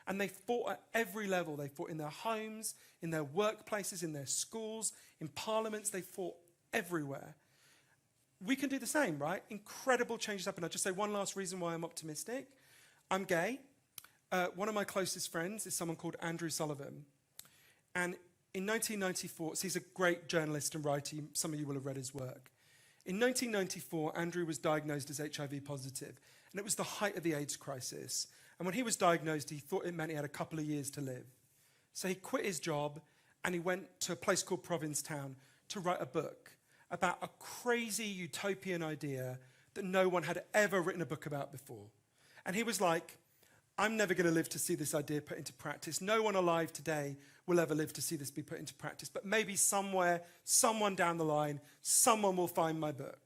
And they fought at every level. They fought in their homes, in their workplaces, in their schools, in parliaments. They fought everywhere. We can do the same, right? Incredible changes happen. I'll just say one last reason why I'm optimistic. I'm gay. One of my closest friends is someone called Andrew Sullivan. And in 1994, so he's a great journalist and writer. Some of you will have read his work. In 1994, Andrew was diagnosed as HIV positive. And it was the height of the AIDS crisis. And when he was diagnosed, he thought it meant he had a couple of years to live. So he quit his job and he went to a place called Provincetown to write a book about a crazy utopian idea that no one had ever written a book about before. And he was like, I'm never going to live to see this idea put into practice. No one alive today will ever live to see this be put into practice. But maybe somewhere, someone down the line, someone will find my book.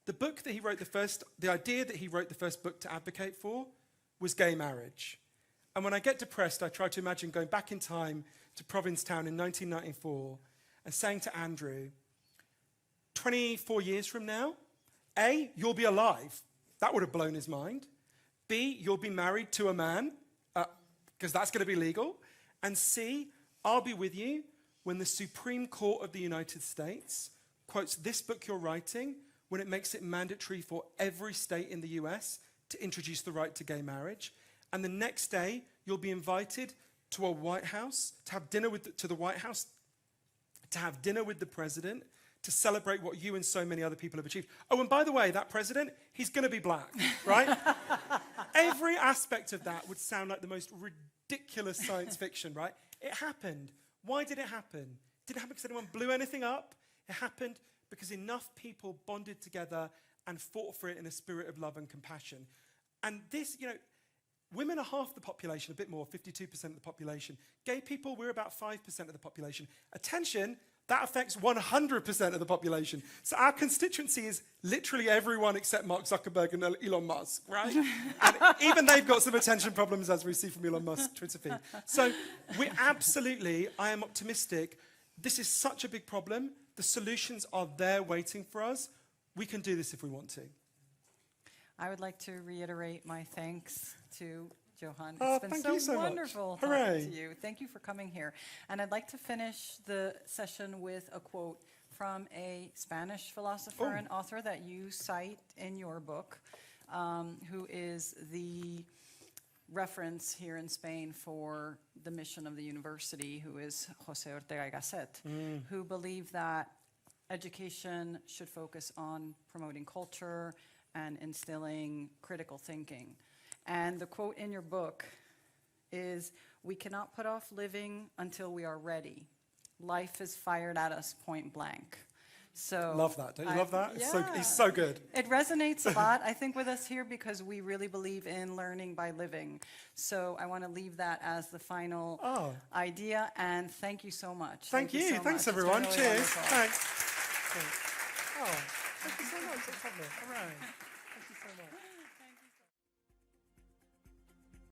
The book that he wrote the idea that he wrote the first book to advocate for was gay marriage. And when I get depressed, I try to imagine going back in time to Provincetown in 1994 and saying to Andrew, 24 years from now, A, you'll be alive. That would have blown his mind. B, you'll be married to a man, because that's going to be legal. And C, I'll be with you when the Supreme Court of the United States quotes this book you're writing when it makes it mandatory for every state in the US to introduce the right to gay marriage. And the next day, you'll be invited to a White House, to have dinner to the White House, to have dinner with the president, to celebrate what you and so many other people have achieved. Oh, and by the way, that president, he's going to be black, right? Every aspect of that would sound like the most ridiculous science fiction, right? It happened. Why did it happen? Did it happen because anyone blew anything up? It happened because enough people bonded together and fought for it in a spirit of love and compassion. And this, women are half the population, a bit more, 52% of the population. Gay people, we're about 5% of the population. Attention, that affects 100% of the population. So our constituency is literally everyone except Mark Zuckerberg and Elon Musk, right? And even they've got some attention problems, as we see from Elon Musk's Twitter feed. So I am optimistic. this is such a big problem. The solutions are there waiting for us. We can do this if we want to. I would like to reiterate my thanks to Johann. Oh, It's been thank you so much. wonderful Hooray. talking to you. Thank you for coming here. And I'd like to finish the session with a quote from a Spanish philosopher and author that you cite in your book, who is the reference here in Spain for the mission of the university, who is José Ortega y Gasset, who believed that education should focus on promoting culture and instilling critical thinking. And the quote in your book is, "We cannot put off living until we are ready. Life is fired at us point blank." So Love that. Don't you love that? It's yeah. he's so good. It resonates a lot, I think, with us here because we really believe in learning by living. So I want to leave that as the final idea, and thank you so much. Thank you. so much. Thanks, It's been everyone. really Cheers. wonderful. Thanks. Thanks. Oh, thank you so much. That's lovely. All right. Thank you so much.